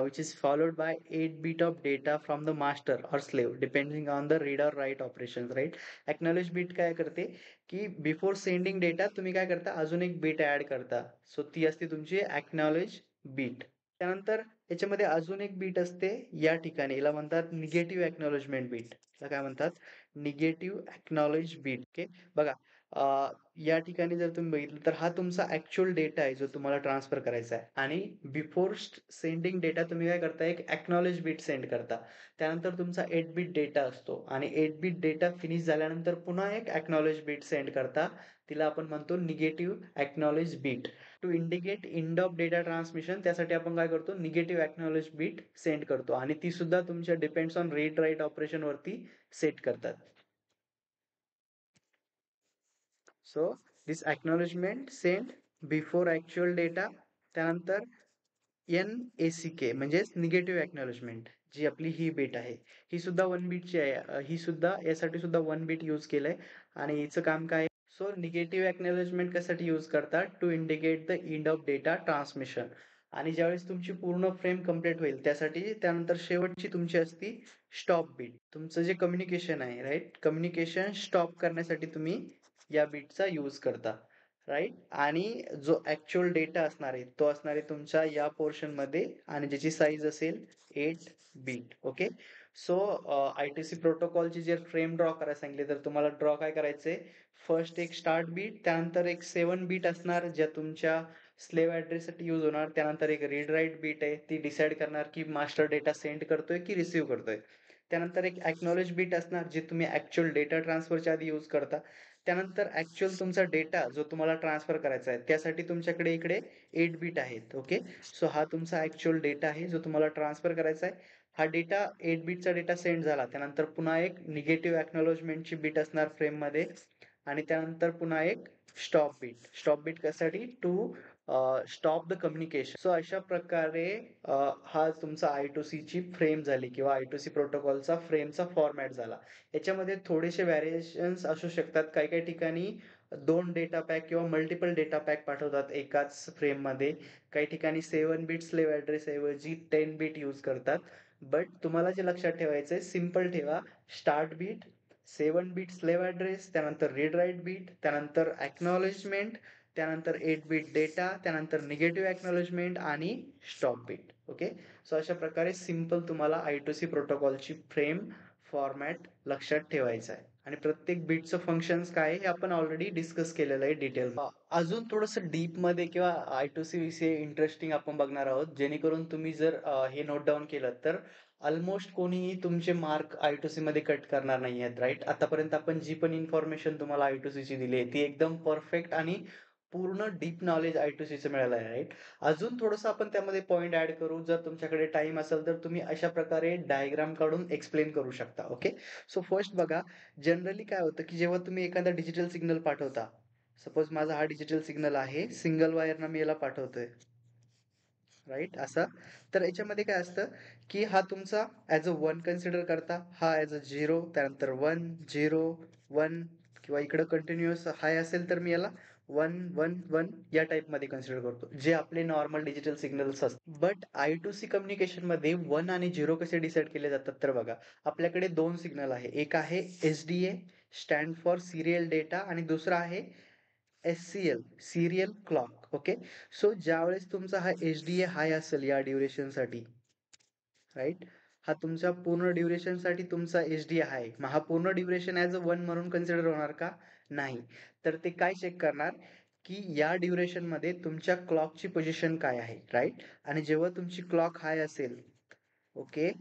which is followed by 8 bit of data from the master or slave, depending on the read or write operations, right? Acknowledge bit काय करते की before sending data तुम्ही काय करता, अजून एक bit add करता. So ती असते तुमची acknowledge बीट. त्यानंतर याच्यामध्ये अजून एक बीट असते या ठिकाणी, याला म्हणतात निगेटिव्ह एक्नॉलेजमेंट बीट. काय म्हणतात, निगेटिव्ह एक्नॉलेज बीट. ओके, बघा या ठिकाणी जर तुम्ही बघितलं तर हा तुमचा ऍक्च्युअल डेटा आहे जो तुम्हाला ट्रान्सफर करायचा आहे, आणि बिफोर सेंडिंग डेटा तुम्ही काय करता, एक एक्नॉलेज बीट सेंड करता. त्यानंतर तुमचा 8 बीट डेटा असतो, आणि 8 बीट डेटा फिनिश झाल्यानंतर पुन्हा एक एक्नॉलेज बीट सेंड करता. तिला आपण म्हणतो negative acknowledge bit. To indicate end of data transmission, त्यासाठी आपण काय करतो, निगेटिव्ह एक्नॉलेज बीट सेंड करतो, आणि ती सुद्धा तुमच्या depends on read write operation वरती सेट करतात. So this acknowledgement send before actual data. त्यानंतर NACK म्हणजेच निगेटिव्ह एक्नॉलेजमेंट, जी आपली ही बीट आहे, ही सुद्धा 1 बीटची आहे. ही सुद्धा यासाठी सुद्धा 1 बीट यूज केलंय, आणि हिचं काम काय. सो निगेटिव्ह एक्नॉलेजमेंट कशासाठी यूज करतात, to indicate the end of data transmission. आणि ज्यावेळेस तुमची पूर्ण फ्रेम कंप्लीट होईल त्यासाठी, त्यानंतर शेवटची तुमची असती स्टॉप बीट. तुमचं जे कम्युनिकेशन आहे, राईट, कम्युनिकेशन स्टॉप करण्यासाठी तुम्ही या बीटचा यूज करता, राईट. आणि जो ऍक्च्युअल डेटा असणार आहे तो असणार आहे तुमच्या या पोर्शन मध्ये, आणि ज्याची साईज असेल 8 बीट. ओके, सो आयटीसी प्रोटोकॉलची जर फ्रेम ड्रॉ करायला सांगितले तर तुम्हाला ड्रॉ काय करायचंय, फर्स्ट एक स्टार्ट बीट, त्यानंतर एक 7 बीट असणार ज्या तुमच्या स्लेव्ह ऍड्रेस साठी यूज होणार, त्यानंतर एक रीड राईट बीट आहे, ती डिसाइड करणार की मास्टर डेटा सेंड करतोय की रिसीव्ह करतोय. त्यानंतर एक एक्नॉलेज बीट असणार जे तुम्ही ऍक्च्युअल डेटा ट्रान्सफरच्या आधी यूज करता. त्यानंतर ऍक्च्युअल तुमचा डेटा जो तुम्हाला ट्रान्सफर करायचा आहे त्यासाठी तुमच्याकडे इकडे 8 बीट आहेत. ओके, सो हा तुमचा ऍक्च्युअल डेटा आहे जो तुम्हाला ट्रान्सफर करायचा आहे. हा डेटा 8 बीटचा डेटा सेंड झाला, त्यानंतर पुन्हा एक निगेटिव्ह एक्नॉलेजमेंटची बीट असणार फ्रेम मध्ये, आणि त्यानंतर पुन्हा एक स्टॉप बीट. स्टॉप बीट कशासाठी, to stop the communication. So अशा प्रकारे हा तुमचा I2C ची फ्रेम झाली, किंवा I2C प्रोटोकॉलचा फ्रेमचा फॉर्मॅट झाला. याच्यामध्ये थोडेसे व्हॅरिएशन्स असू शकतात. काही काही ठिकाणी 2 डेटा पॅक किंवा मल्टिपल डेटा पॅक पाठवतात एकाच फ्रेम मध्ये. काही ठिकाणी 7 बीट स्लेव्ह ऍड्रेस ऐवजी 10 बीट यूज करतात. बट तुम्हाला जे लक्षात ठेवायचंय, सिम्पल ठेवा. Start bit, 7 bit slave address, त्यानंतर रीड राईट बीट, त्यानंतर एक्नॉलेजमेंट, त्यानंतर 8 बीट डेटा, त्यानंतर निगेटिव्ह एक्नॉलेजमेंट आणि स्टॉप बीट. ओके, सो अशा प्रकारे सिंपल तुम्हाला I2C प्रोटोकॉलची फ्रेम फॉर्मॅट लक्षात ठेवायचा आहे, आणि प्रत्येक बीटचं फंक्शन्स काय आहे हे आपण ऑलरेडी डिस्कस केलेलं आहे डिटेल. अजून थोडस डीप मध्ये किंवा I2C विषयी इंटरेस्टिंग आपण बघणार आहोत, जेणेकरून तुम्ही जर हे नोट डाऊन केलं तर ऑलमोस्ट कोणीही तुमचे मार्क I2C मध्ये कट करणार नाही आहेत, राईट. आतापर्यंत आपण जी पण इन्फॉर्मेशन तुम्हाला I2C ची दिली आहे ती एकदम परफेक्ट आणि पूर्ण डीप नॉलेज I2C चं मिळालं आहे, राईट. अजून थोडंसं आपण त्यामध्ये पॉईंट ऍड करू, जर तुमच्याकडे टाइम असेल तर तुम्ही अशा प्रकारे डायग्राम काढून एक्सप्लेन करू शकता. ओके, सो फर्स्ट बघा, जनरली काय होतं की जेव्हा तुम्ही एखादा डिजिटल सिग्नल पाठवता, सपोज माझा हा डिजिटल सिग्नल आहे, सिंगल वायरनं मी याला पाठवतोय, राईट, असा. तर याच्यामध्ये काय असतं की हा तुमचा ऍज अ 1 कन्सिडर करता, हा ऍज अ 0, त्यानंतर 1 0 1, किंवा इकडे कंटिन्युअस हाय असेल तर मी याला 1 1 1 या टाइप मध्ये कन्सिडर करतो, जे आपले नॉर्मल डिजिटल सिग्नल्स असतात. बट I2C कम्युनिकेशन मध्ये 1 आणि 0 कसे डिसाइड केले जातात, तर बघा, आपल्याकडे 2 सिग्नल आहे. एक आहे SDA, stand for serial data, आणि दुसरा आहे SCL, serial clock. Okay, so ज्यावेळेस तुमचा हा SDA हाय असेल या ड्युरेशन साठी, राईट, हा तुमच्या पूर्ण ड्युरेशन साठी तुमचा SDA हाय, मग हा पूर्ण ड्युरेशन ऍज अ 1 म्हणून कन्सिडर होणार का, नाही. तर ते काय चेक करणार की या ड्युरेशन मध्ये तुमच्या क्लॉकची पोझिशन काय आहे, राईट. आणि जेव्हा तुमची क्लॉक हाय असेल, ओके,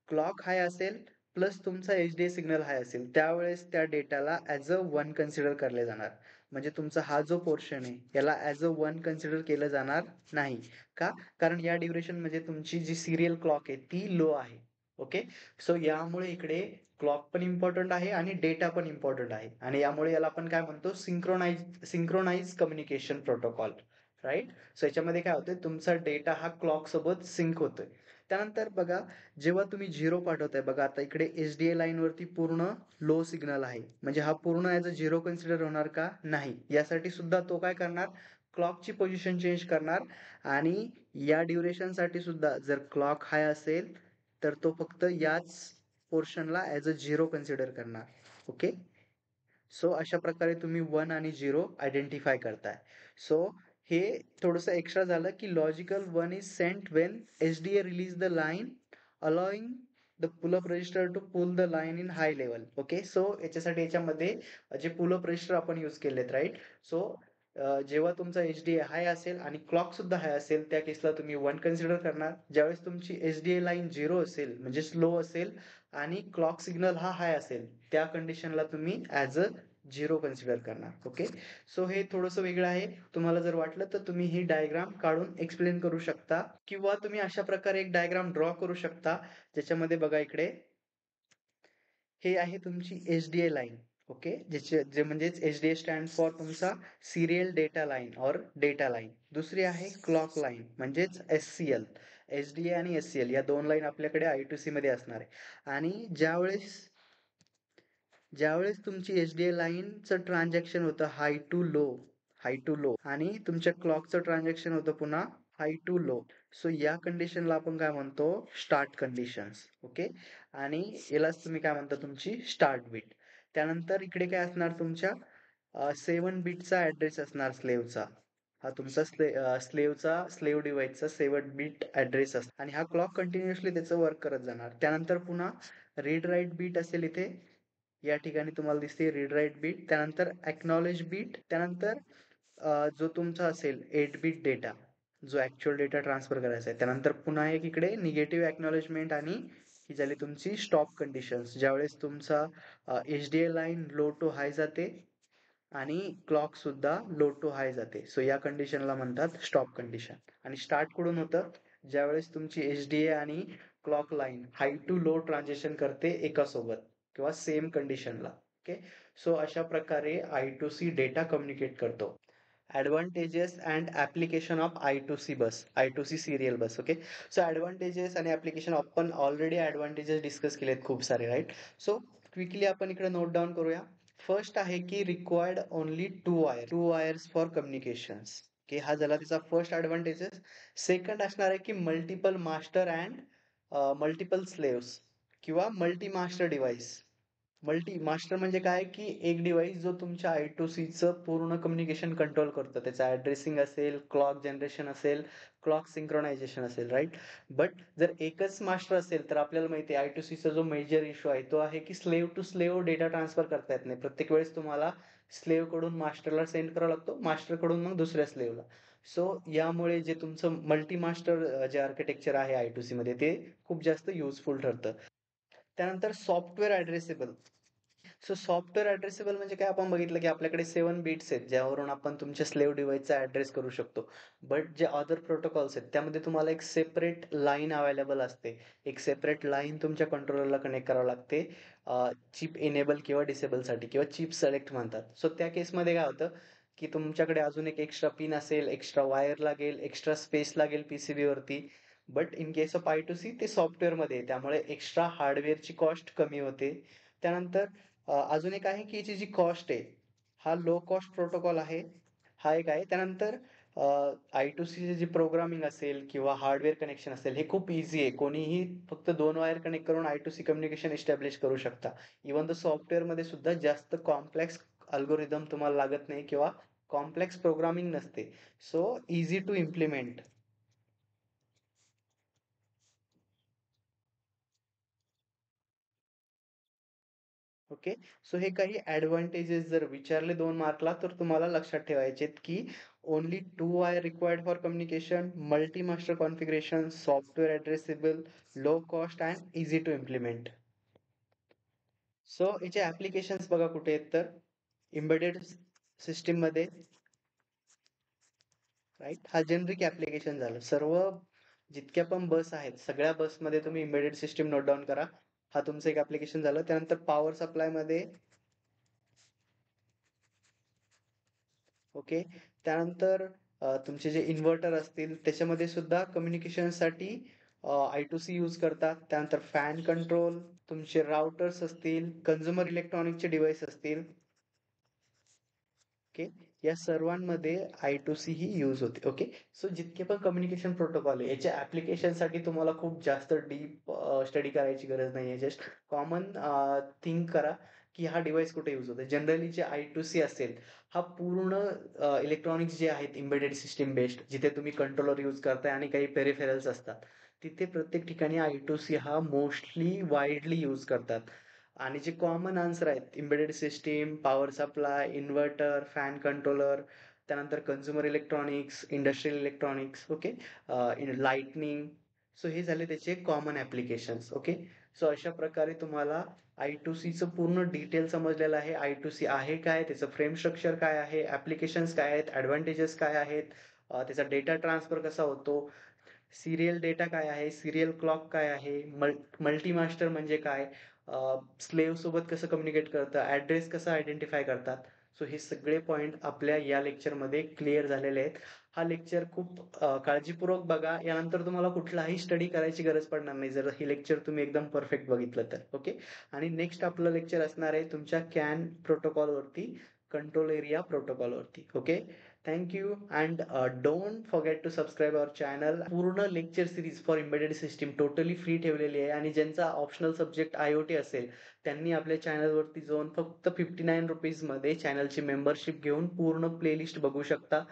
क्लॉक हाय असेल प्लस तुमचा SDA सिग्नल हाय असेल, त्यावेळेस त्या डेटाला ऍज अ 1 कन्सिडर करले जाणार. म्हणजे तुमचा हा जो पोर्शन आहे याला ऍज अ 1 कन्सिडर केलं जाणार नाही. का, कारण या ड्युरेशन मध्ये तुमची जी सिरियल क्लॉक आहे ती लो आहे. ओके, सो यामुळे इकडे क्लॉक पण इम्पॉर्टंट आहे आणि डेटा पण इम्पॉर्टंट आहे, आणि यामुळे याला आपण काय म्हणतो, synchronise communication protocol, right. So याच्यामध्ये काय होतंय, तुमचा डेटा हा क्लॉक सोबत सिंक होतोय. त्यानंतर बघा, जेव्हा तुम्ही झिरो पाठवताय बघा, आता इकडे SDA लाईन वरती पूर्ण लो सिग्नल आहे, म्हणजे हा पूर्ण ॲज अ झिरो कन्सिडर होणार का? नाही. यासाठी सुद्धा तो काय करणार, क्लॉकची पोझिशन चेंज करणार आणि या ड्युरेशन साठी सुद्धा जर क्लॉक हाय असेल तर तो फक्त याच पोर्शनला ॲज अ झिरो कन्सिडर करणार. ओके, सो अशा प्रकारे तुम्ही 1 आणि 0 आयडेंटिफाय करताय. सो हे थोडंसं एक्स्ट्रा झालं, की logical 1 is sent when SDA release the line allowing the pull up register to pull the line in high level. Okay, so याच्यासाठी याच्यामध्ये जे पुल अप रजिस्टर आपण यूज केलेत, राईट. सो जेव्हा तुमचा SDA हाय असेल आणि क्लॉक सुद्धा हाय असेल, त्या केसला तुम्ही 1 कन्सिडर करणार. ज्यावेळेस तुमची SDA लाईन 0 असेल म्हणजे स्लो असेल आणि क्लॉक सिग्नल हा हाय असेल, त्या कंडिशनला तुम्ही ॲज अ झिरो कन्सिडर करणार. ओके, सो हे थोडंसं वेगळं आहे. तुम्हाला जर वाटलं तर तुम्ही ही डायग्राम काढून एक्सप्लेन करू शकता, किंवा तुम्ही अशा प्रकारे एक डायग्राम ड्रॉ करू शकता, ज्याच्यामध्ये बघा इकडे हे आहे तुमची SDA लाईन. ओके, जे म्हणजेच SDA स्टँड फॉर तुमचा सिरियल डेटा लाईन और डेटा लाईन. दुसरी आहे क्लॉक लाईन म्हणजेच SCL. SDA आणि SCL या दोन लाईन आपल्याकडे I2C मध्ये असणार आहे. आणि ज्यावेळेस तुमची SDA लाईनचं ट्रान्झॅक्शन होतं हाय टू लो आणि तुमच्या क्लॉकचं ट्रान्झॅक्शन होतं पुन्हा हाय टू लो. सो या कंडिशनला आपण काय म्हणतो, स्टार्ट कंडिशन्स. ओके, आणि यालाच तुम्ही काय म्हणता, तुमची स्टार्ट बीट. त्यानंतर इकडे काय असणार, तुमच्या 7 बीटचा ऍड्रेस असणार स्लेव्हचा. हा तुमचा स्लेव्ह डिव्हाइसचा 7 बीट ऍड्रेस असतो आणि हा क्लॉक कंटिन्युअसली त्याचं वर्क करत जाणार. त्यानंतर पुन्हा रीड राईट बीट असेल इथे, या ठिकाणी तुम्हाला दिसते रीड राईट बीट. त्यानंतर एक्नॉलेज बीट. त्यानंतर जो तुमचा असेल 8 बीट डेटा, जो ऍक्च्युअल डेटा ट्रान्सफर करायचा आहे. त्यानंतर पुन्हा एक इकडे निगेटिव्ह एक्नॉलेजमेंट आणि ही झाली तुमची स्टॉप कंडिशन्स. ज्यावेळेस तुमचा SDA लाईन लो टू हाय जाते आणि क्लॉक सुद्धा लो टू हाय जाते. सो या कंडिशनला म्हणतात स्टॉप कंडिशन. आणि स्टार्ट कुठून होतं, ज्यावेळेस तुमची SDA आणि clock line high to low transition करते एका सोबत किंवा सेम कंडिशनला. ओके, सो अशा प्रकारे I2C डेटा कम्युनिकेट करतो. Advantages and application of I2C serial bus. Okay, so advantages आणि ऍप्लिकेशन आपण ऑलरेडी ऍडव्हान्टेजेस डिस्कस केलेत खूप सारे, राईट. सो क्विकली आपण इकडे नोट डाऊन करूया. फर्स्ट आहे की required only two wires for communications. Okay, हा झाला त्याचा फर्स्ट ऍडव्हान्टेजेस. सेकंड असणार आहे की multiple master and multiple slaves किंवा multi master device. Multi master म्हणजे काय, की एक डिव्हाइस जो तुमच्या I2C चं पूर्ण कम्युनिकेशन कंट्रोल करतो. त्याचा ऍड्रेसिंग असेल, क्लॉक जनरेशन असेल, क्लॉक सिंक्रोनायझेशन असेल, राईट. बट जर एकच मास्टर असेल तर आपल्याला माहिती आहे I2C चा जो मेजर इश्यू आहे तो आहे की slave to slave data transfer करता येत नाही. प्रत्येक वेळेस तुम्हाला स्लेव्ह कडून मास्टरला सेंड करावा लागतो, मास्टर कडून मग दुसऱ्या स्लेव्हला. सो यामुळे जे तुमचं मल्टी मास्टर जे आर्किटेक्चर आहे I2C मध्ये ते खूप जास्त युजफुल ठरतं. त्यानंतर सॉफ्टवेअर ऍड्रेसेबल. सो सॉफ्टवेअर ऍड्रेसेबल म्हणजे काय, आपण बघितलं की आपल्याकडे 7 बिट्स आहेत ज्यावरून आपण तुमच्या स्लेव्ह डिव्हाइसचा ऍड्रेस करू शकतो. बट जे अदर प्रोटोकॉल्स आहेत त्यामध्ये तुम्हाला एक सेपरेट लाईन अवेलेबल असते. एक सेपरेट लाईन तुमच्या कंट्रोलरला कनेक्ट करावं लागते, चिप इनेबल किंवा डिसेबल साठी किंवा चिप सिलेक्ट म्हणतात. सो त्या केसमध्ये काय होतं की तुमच्याकडे अजून एक एक्स्ट्रा पिन असेल, एक्स्ट्रा वायर लागेल, एक्स्ट्रा स्पेस लागेल PCB वरती. But in case of I2C ते सॉफ्टवेअर मध्ये त्यामुळे एक्स्ट्रा हार्डवेअरची कॉस्ट कमी होते. त्यानंतर अजून एक आहे की याची जी कॉस्ट आहे, हा लो कॉस्ट प्रोटोकॉल आहे. हा एक आहे. त्यानंतर I2C जी प्रोग्रामिंग असेल किंवा हार्डवेअर कनेक्शन असेल हे खूप इझी आहे. कोणीही फक्त 2 वायर कनेक्ट करून I2C कम्युनिकेशन एस्टॅब्लिश करू शकता. इव्हन द सॉफ्टवेअर मध्ये सुद्धा जास्त कॉम्प्लेक्स अल्गोरिदम तुम्हाला लागत नाही किंवा कॉम्प्लेक्स प्रोग्रामिंग नसते. So easy to implement. Okay, so हे काही ऍडव्हान्टेजेस जर विचारले 2 मार्कला तर तुम्हाला लक्षात ठेवायचे की only two wire required for communication, multi master configuration, software addressable, low cost and easy to implement. So याचे ऍप्लिकेशन्स बघा कुठे आहेत तर एम्बेडेड सिस्टीम मध्ये, राईट. हा जेनरिक ऍप्लिकेशन झालं. सर्व जितक्या पण बस आहेत सगळ्या बसमध्ये तुम्ही एम्बेडेड सिस्टीम नोट डाऊन करा. हा तुमचं एक ऍप्लिकेशन झालं. त्यानंतर पॉवर सप्लाय मध्ये. ओके, त्यानंतर तुमचे जे इन्व्हर्टर असतील त्याच्यामध्ये सुद्धा कम्युनिकेशन साठी I2C यूज करतात. त्यानंतर फॅन कंट्रोल, तुमचे राउटर्स असतील, कन्झ्युमर इलेक्ट्रॉनिकचे डिव्हाइस असतील. ओके, या सर्वांमध्ये I2C ही यूज होते. ओके, सो जितके पण कम्युनिकेशन प्रोटोकॉल आहे याच्या ऍप्लिकेशन साठी तुम्हाला खूप जास्त डीप स्टडी करायची गरज नाहीये. जस्ट कॉमन थिंक करा की हा डिव्हाइस कुठे यूज होतो. जनरली जे I2C असेल हा पूर्ण इलेक्ट्रॉनिक्स जे आहेत एम्बेडेड सिस्टीम बेस्ड, जिथे तुम्ही कंट्रोलर यूज करताय आणि काही पेरिफेरल्स असतात, तिथे प्रत्येक ठिकाणी I2C हा मोस्टली वाईडली यूज करतात. आणि जे कॉमन आन्सर आहेत embedded system, power supply, inverter, fan controller, त्यानंतर consumer electronics, industrial electronics, okay, lightning. So हे झाले त्याचे कॉमन ऍप्लिकेशन्स. ओके, सो अशा प्रकारे तुम्हाला I2C चं पूर्ण डिटेल समजलेलं आहे. I2C आहे काय, त्याचं फ्रेम स्ट्रक्चर काय आहे, ऍप्लिकेशन्स काय आहेत, ऍडव्हान्टेजेस काय आहेत, त्याचा डेटा ट्रान्सफर कसा होतो, सिरियल डेटा काय आहे, सिरियल क्लॉक काय आहे, मल्टी मास्टर म्हणजे काय, स्लेव्ह सोबत कसं कम्युनिकेट करतं, ऍड्रेस कसा आयडेंटिफाय करतात. सो हे सगळे पॉइंट आपल्या या लेक्चरमध्ये क्लिअर झालेले आहेत. हा लेक्चर खूप काळजीपूर्वक बघा. यानंतर तुम्हाला कुठलाही स्टडी करायची गरज पडणार नाही जर हे लेक्चर तुम्ही एकदम परफेक्ट बघितलं तर. ओके, आणि नेक्स्ट आपलं लेक्चर असणार आहे तुमच्या कॅन प्रोटोकॉल वरती, कंट्रोल एरिया प्रोटोकॉल वरती. Okay, thank you and don't forget to subscribe our channel. पूर्ण lecture series for embedded system totally free ठेवलेली आहे आणि ज्यांचा ऑप्शनल सब्जेक्ट IoT असेल त्यांनी आपल्या चॅनलवरती जाऊन फक्त ₹59 मध्ये चॅनलची मेंबरशिप घेऊन पूर्ण प्लेलिस्ट बघू शकता.